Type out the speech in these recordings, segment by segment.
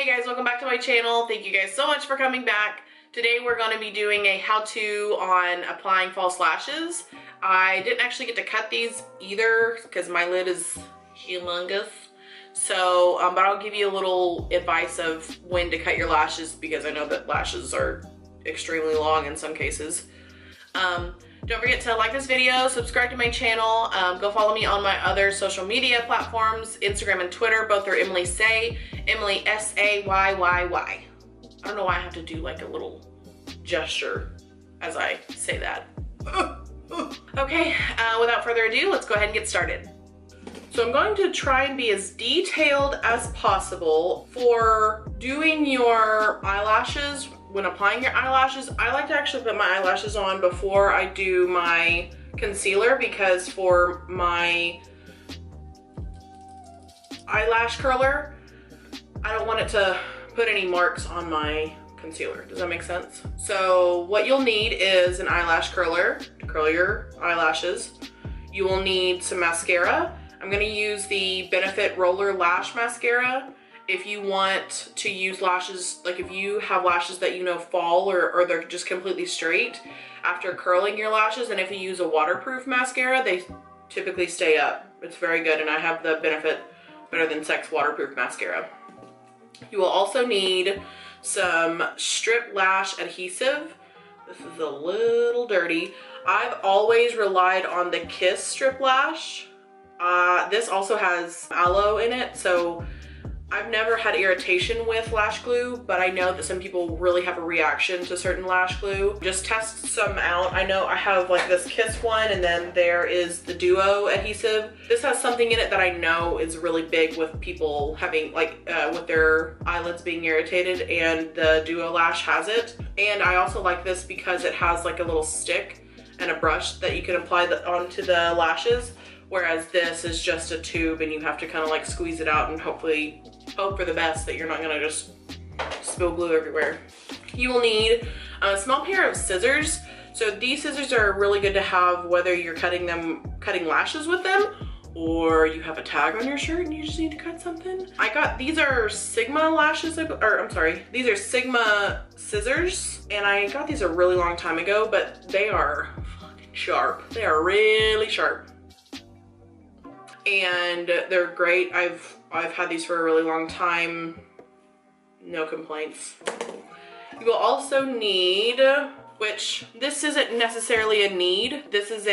guys, welcome back to my channel. Thank you guys so much for coming back. Today we're going to be doing a how-to on applying false lashes. I didn't actually get to cut these either because my lid is humongous. So, but I'll give you a little advice of when to cut your lashes because I know that lashes are extremely long in some cases. Don't forget to like this video, subscribe to my channel, go follow me on my other social media platforms, Instagram and Twitter. Both are EmilySayyy, EmilySayyy. I don't know why I have to do like a little gesture as I say that. Okay, without further ado, let's go ahead and get started. So I'm going to try and be as detailed as possible for doing your eyelashes. When applying your eyelashes, I like to actually put my eyelashes on before I do my concealer because for my eyelash curler, I don't want it to put any marks on my concealer. Does that make sense? So what you'll need is an eyelash curler to curl your eyelashes. You will need some mascara. I'm gonna use the Benefit Roller Lash Mascara. If you want to use lashes, like if you have lashes that you know fall or they're just completely straight after curling your lashes, and if you use a waterproof mascara, they typically stay up. It's very good, and I have the Benefit Better Than Sex waterproof mascara. You will also need some strip lash adhesive. This is a little dirty. I've always relied on the Kiss strip lash. This also has aloe in it, so I've never had irritation with lash glue, but I know that some people really have a reaction to certain lash glue. Just test some out. I know I have like this Kiss one, and then there is the Duo adhesive. This has something in it that I know is really big with people having like with their eyelids being irritated, and the Duo Lash has it. And I also like this because it has like a little stick and a brush that you can apply onto the lashes, whereas this is just a tube and you have to kind of like squeeze it out and hopefully hope for the best that you're not gonna just spill glue everywhere. You will need a small pair of scissors. So these scissors are really good to have whether you're cutting lashes with them, or you have a tag on your shirt and you just need to cut something. These are Sigma lashes, these are Sigma scissors, and I got these a really long time ago, but they are fucking sharp. They are really sharp. And they're great. I've had these for a really long time. No complaints. You will also need, which this isn't necessarily a need, this is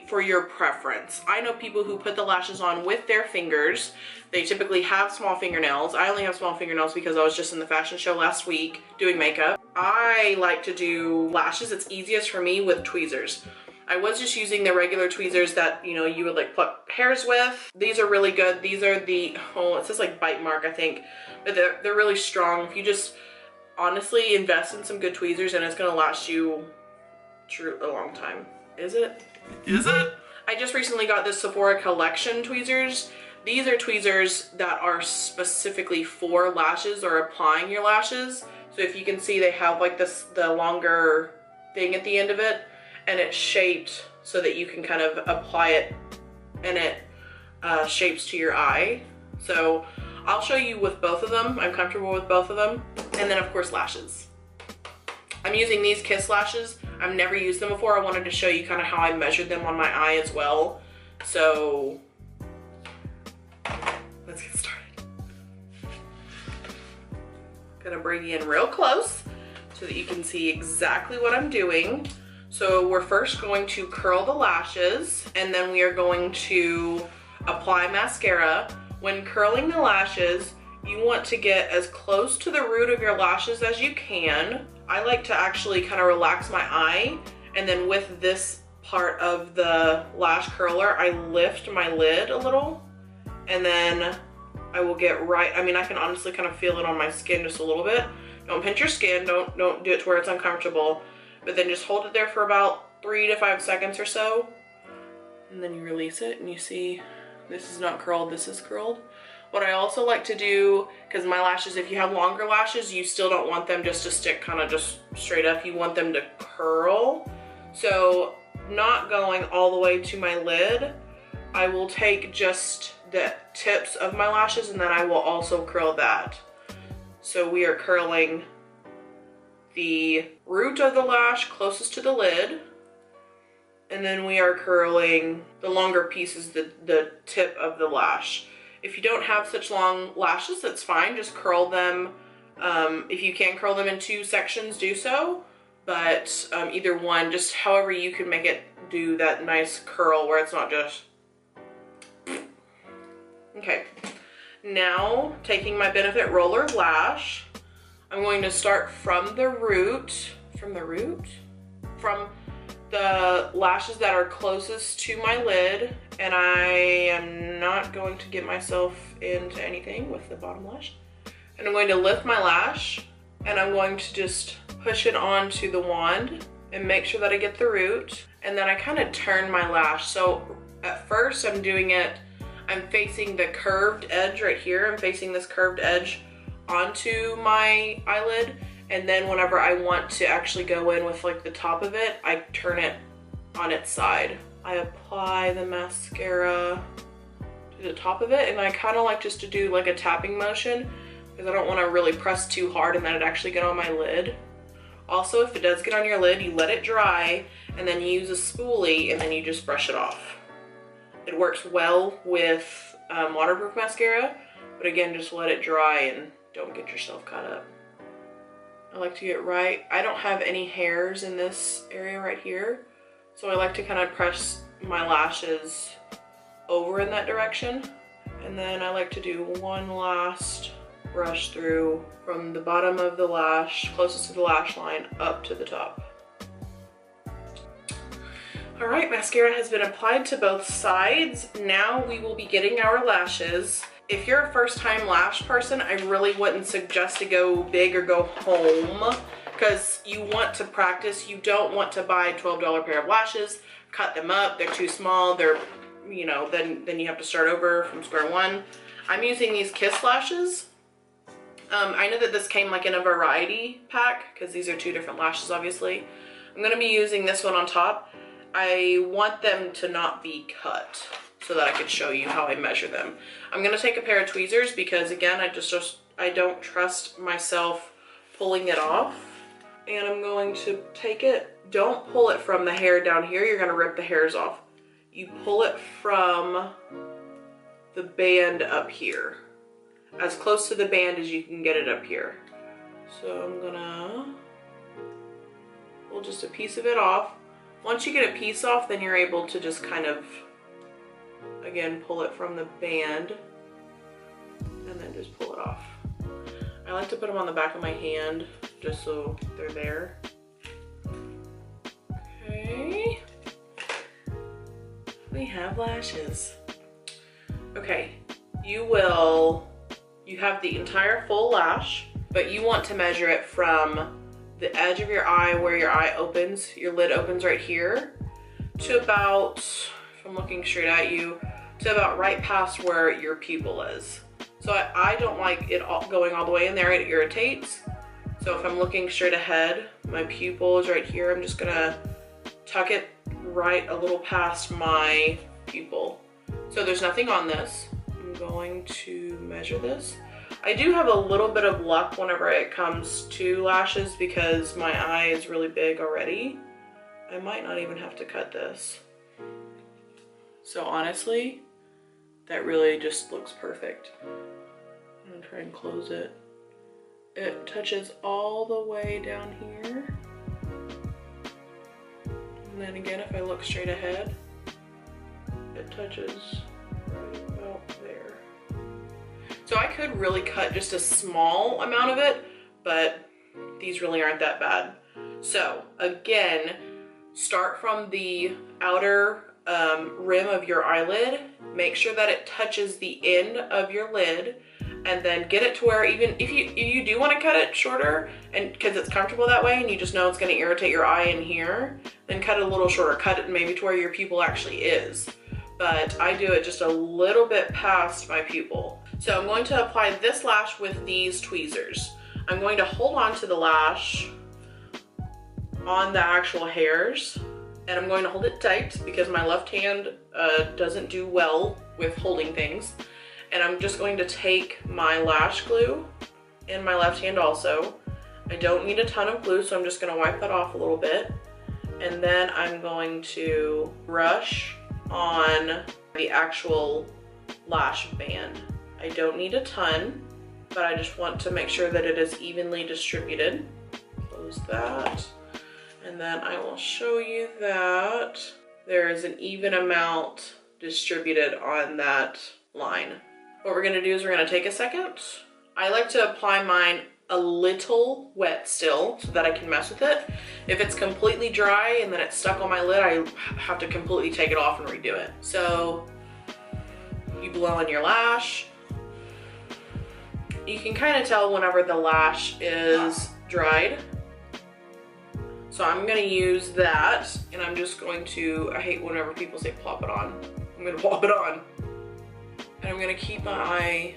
for your preference. I know people who put the lashes on with their fingers. They typically have small fingernails. I only have small fingernails because I was just in the fashion show last week doing makeup. I like to do lashes. It's easiest for me with tweezers. I was just using the regular tweezers that, you know, you would like pluck hairs with. These are really good. These are the, oh, it says like bite mark, I think, but they're really strong. If you just honestly invest in some good tweezers, and it's gonna last you a long time. Is it? Is it? I just recently got this Sephora collection tweezers. These are tweezers that are specifically for lashes or applying your lashes. So if you can see, they have like the longer thing at the end of it, and it's shaped so that you can kind of apply it, and it shapes to your eye. So I'll show you with both of them. I'm comfortable with both of them. And then of course lashes. I'm using these Kiss lashes. I've never used them before. I wanted to show you kind of how I measured them on my eye as well. So let's get started. Gonna bring you in real close so that you can see exactly what I'm doing. So we're first going to curl the lashes, and then we are going to apply mascara. When curling the lashes, you want to get as close to the root of your lashes as you can. I like to actually kind of relax my eye, and then with this part of the lash curler, I lift my lid a little, and then I will get right, I mean, I can honestly kind of feel it on my skin just a little bit. Don't pinch your skin, don't do it to where it's uncomfortable. But then just hold it there for about 3 to 5 seconds or so. And then you release it and you see this is not curled, this is curled. What I also like to do, because my lashes, if you have longer lashes, you still don't want them just to stick kind of just straight up. You want them to curl. So not going all the way to my lid, I will take just the tips of my lashes and then I will also curl that. So we are curling the root of the lash closest to the lid, and then we are curling the longer pieces, the tip of the lash. If you don't have such long lashes, that's fine, just curl them. If you can curl them in 2 sections, do so, but either one, just however you can make it do that nice curl where it's not just... Okay, now taking my Benefit Roller Lash, I'm going to start from the root, from the lashes that are closest to my lid, and I am not going to get myself into anything with the bottom lash. And I'm going to lift my lash, and I'm going to just push it onto the wand and make sure that I get the root, and then I kind of turn my lash. So at first I'm facing the curved edge right here. I'm facing this curved edge onto my eyelid, and then whenever I want to actually go in with like the top of it, I turn it on its side. I apply the mascara to the top of it, and I kind of like just to do like a tapping motion because I don't want to really press too hard and then it actually get on my lid. Also, if it does get on your lid, you let it dry and then you use a spoolie and then you just brush it off. It works well with waterproof mascara, but again, just let it dry and don't get yourself caught up. I like to get right. I don't have any hairs in this area right here, so I like to kind of press my lashes over in that direction. And then I like to do one last brush through from the bottom of the lash, closest to the lash line, up to the top. All right, mascara has been applied to both sides. Now we will be getting our lashes. If you're a first-time lash person, I really wouldn't suggest to go big or go home because you want to practice. You don't want to buy a $12 pair of lashes, cut them up, they're too small, they're, you know, then you have to start over from square one. I'm using these Kiss lashes. I know that this came like in a variety pack because these are 2 different lashes, obviously. I'm gonna be using this one on top. I want them to not be cut so that I could show you how I measure them. I'm gonna take a pair of tweezers because again, I don't trust myself pulling it off. And I'm going to take it, don't pull it from the hair down here, you're gonna rip the hairs off. You pull it from the band up here, as close to the band as you can get it up here. So I'm gonna pull just a piece of it off. Once you get a piece off, then you're able to just kind of, again, pull it from the band and then just pull it off. I like to put them on the back of my hand just so they're there. Okay. We have lashes. Okay, you have the entire full lash, but you want to measure it from the edge of your eye where your eye opens, your lid opens right here, to about, if I'm looking straight at you, to about right past where your pupil is. So I don't like it going all the way in there, it irritates. So if I'm looking straight ahead, my pupil is right here, I'm just gonna tuck it right a little past my pupil. So there's nothing on this. I'm going to measure this. I do have a little bit of luck whenever it comes to lashes because my eye is really big already. I might not even have to cut this. So honestly, that really just looks perfect. I'm gonna try and close it. It touches all the way down here. And then again, if I look straight ahead, it touches right about there. So I could really cut just a small amount of it, but these really aren't that bad. So again, start from the outer rim of your eyelid, make sure that it touches the end of your lid, and then get it to where even if you do want to cut it shorter, and because it's comfortable that way and you just know it's going to irritate your eye in here, then cut it a little shorter, cut it maybe to where your pupil actually is. But I do it just a little bit past my pupil. So I'm going to apply this lash with these tweezers. I'm going to hold on to the lash on the actual hairs, and I'm going to hold it tight because my left hand doesn't do well with holding things. And I'm just going to take my lash glue in my left hand also. I don't need a ton of glue, so I'm just gonna wipe that off a little bit. And then I'm going to brush on the actual lash band. I don't need a ton, but I just want to make sure that it is evenly distributed. Close that. And then I will show you that there is an even amount distributed on that line. What we're gonna do is we're gonna take a second. I like to apply mine a little wet still so that I can mess with it. If it's completely dry and then it's stuck on my lid, I have to completely take it off and redo it. So you blow in your lash. You can kind of tell whenever the lash is dried. So I'm gonna use that, and I'm just going to, I hate whenever people say plop it on. I'm gonna plop it on. And I'm gonna keep my eye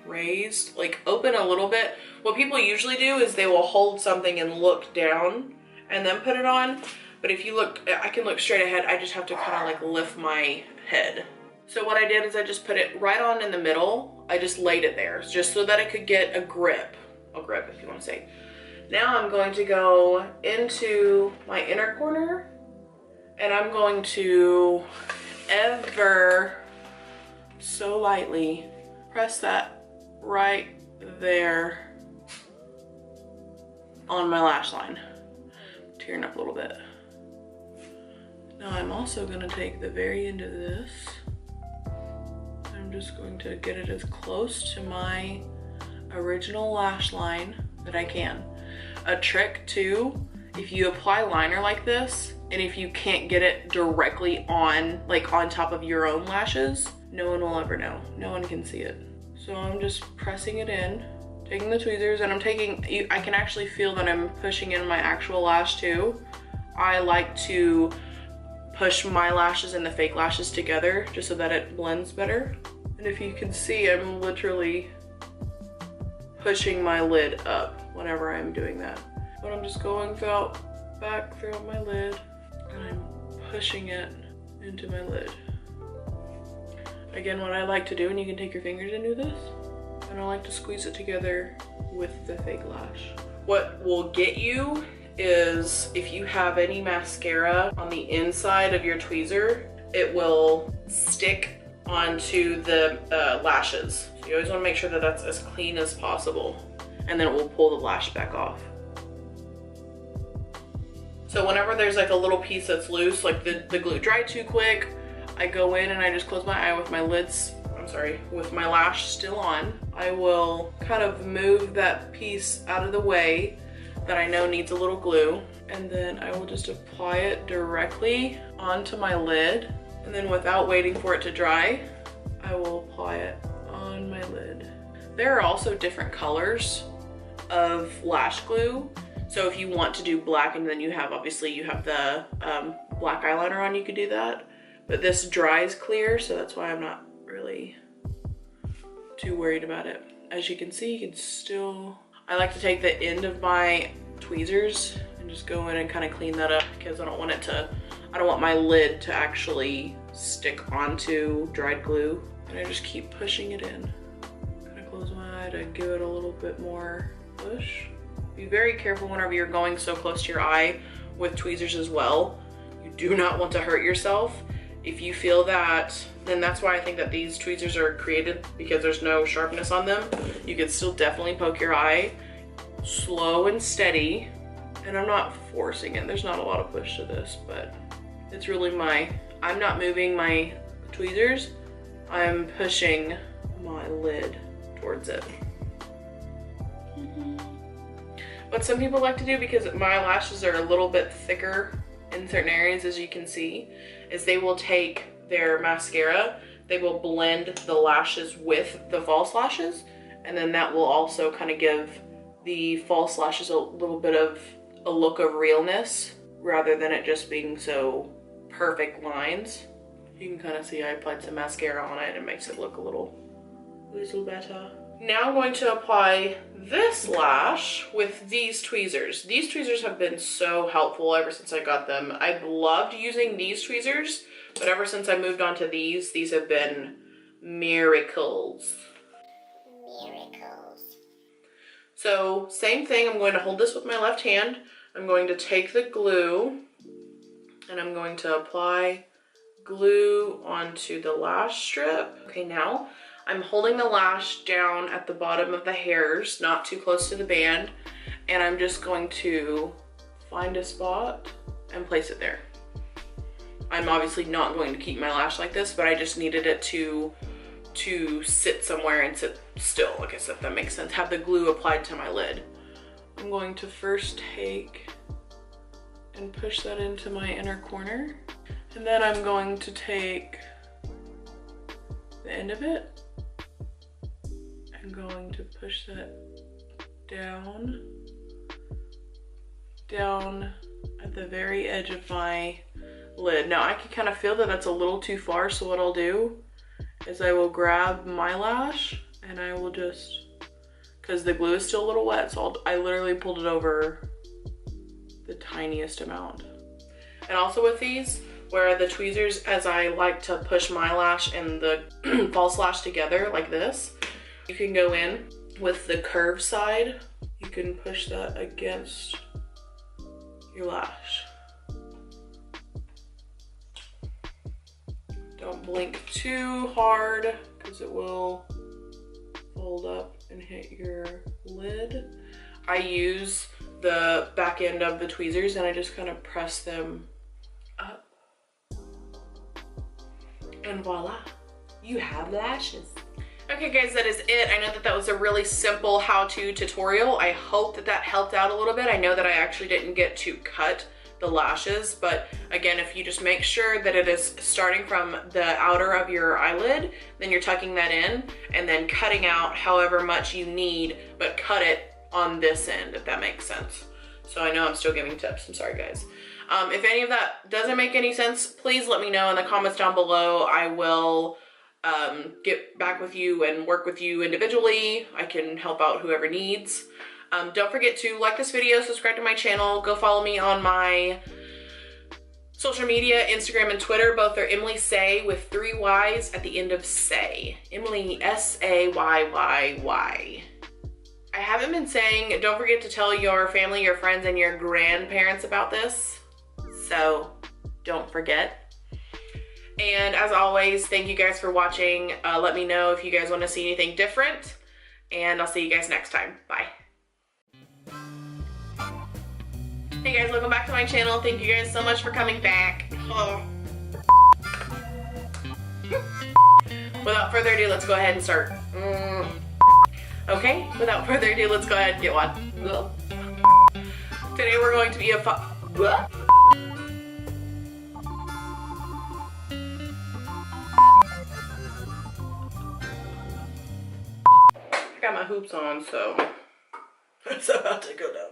raised, like open a little bit. What people usually do is they will hold something and look down and then put it on. But if you look, I can look straight ahead. I just have to kind of like lift my head. So what I did is I just put it right on in the middle. I just laid it there just so that it could get a grip if you want to say. Now I'm going to go into my inner corner and I'm going to ever so lightly press that right there on my lash line. Tearing up a little bit. Now I'm also gonna take the very end of this. I'm just going to get it as close to my original lash line that I can. A trick too, if you apply liner like this, and if you can't get it directly on, like on top of your own lashes, no one will ever know. No one can see it. So I'm just pressing it in, taking the tweezers, and I can actually feel that I'm pushing in my actual lash too. I like to push my lashes and the fake lashes together just so that it blends better. And if you can see, I'm literally pushing my lid up whenever I'm doing that. But I'm just going back throughout my lid, and I'm pushing it into my lid. Again, what I like to do, and you can take your fingers and do this, and I like to squeeze it together with the fake lash. What will get you is if you have any mascara on the inside of your tweezer, it will stick onto the lashes. So you always want to make sure that that's as clean as possible, and then it will pull the lash back off. So whenever there's like a little piece that's loose, like the glue dried too quick, I go in and I just close my eye with my with my lash still on. I will kind of move that piece out of the way that I know needs a little glue, and then I will just apply it directly onto my lid, and then without waiting for it to dry, I will apply it on my lid. There are also different colors of lash glue. So if you want to do black and then you have the black eyeliner on, you could do that. But this dries clear, so that's why I'm not really too worried about it. As you can see, you can still, I like to take the end of my tweezers and just go in and kind of clean that up, because I don't want my lid to actually stick onto dried glue. And I just keep pushing it in. Kind of close my eye to give it a little bit more push. Be very careful whenever you're going so close to your eye with tweezers as well. You do not want to hurt yourself. If you feel that, then that's why I think that these tweezers are created, because there's no sharpness on them. You can still definitely poke your eye, slow and steady. And I'm not forcing it. There's not a lot of push to this, but it's really I'm not moving my tweezers. I'm pushing my lid towards it. What some people like to do, because my lashes are a little bit thicker in certain areas, as you can see, is they will take their mascara, they will blend the lashes with the false lashes, and then that will also kind of give the false lashes a little bit of a look of realness, rather than it just being so perfect lines. You can kind of see I applied some mascara on it, and it makes it look a little better. Now I'm going to apply this lash with these tweezers. These tweezers have been so helpful ever since I got them. I've loved using these tweezers, but ever since I moved on to these have been miracles. So same thing, I'm going to hold this with my left hand. I'm going to take the glue and I'm going to apply glue onto the lash strip. Okay, now I'm holding the lash down at the bottom of the hairs, not too close to the band, and I'm just going to find a spot and place it there. I'm obviously not going to keep my lash like this, but I just needed it to sit somewhere and sit still, like I said, if that makes sense. Have the glue applied to my lid. I'm going to first take and push that into my inner corner. And then I'm going to take the end of it. I'm going to push that down at the very edge of my lid. Now I can kind of feel that that's a little too far, so what I'll do is I will grab my lash and I will just, because the glue is still a little wet, so I literally pulled it over the tiniest amount. And also with these, where the tweezers, as I like to push my lash and the false lash together like this, you can go in with the curved side, you can push that against your lash. Don't blink too hard because it will fold up and hit your lid. I use the back end of the tweezers and I just kind of press them up. And voila, you have lashes. Okay guys, that is it. I know that that was a really simple how-to tutorial. I hope that that helped out a little bit. I know that I actually didn't get to cut the lashes, but again, if you just make sure that it is starting from the outer of your eyelid, then you're tucking that in and then cutting out however much you need, but cut it on this end, if that makes sense. So I know I'm still giving tips, I'm sorry guys. If any of that doesn't make any sense, please let me know in the comments down below. I will get back with you and work with you individually. I can help out whoever needs. Don't forget to like this video, subscribe to my channel, go follow me on my social media, Instagram and Twitter. Both are EmilySayyy with 3 Y's at the end of say. Emily, S-A-Y-Y-Y. I haven't been saying, don't forget to tell your family, your friends, and your grandparents about this. So don't forget. And as always, thank you guys for watching. Let me know if you guys want to see anything different. And I'll see you guys next time. Bye. Hey guys, welcome back to my channel. Thank you guys so much for coming back. Oh. Without further ado, let's go ahead and start. Okay, without further ado, let's go ahead and get one. Today we're going to be I got my hoops on, so it's about to go down.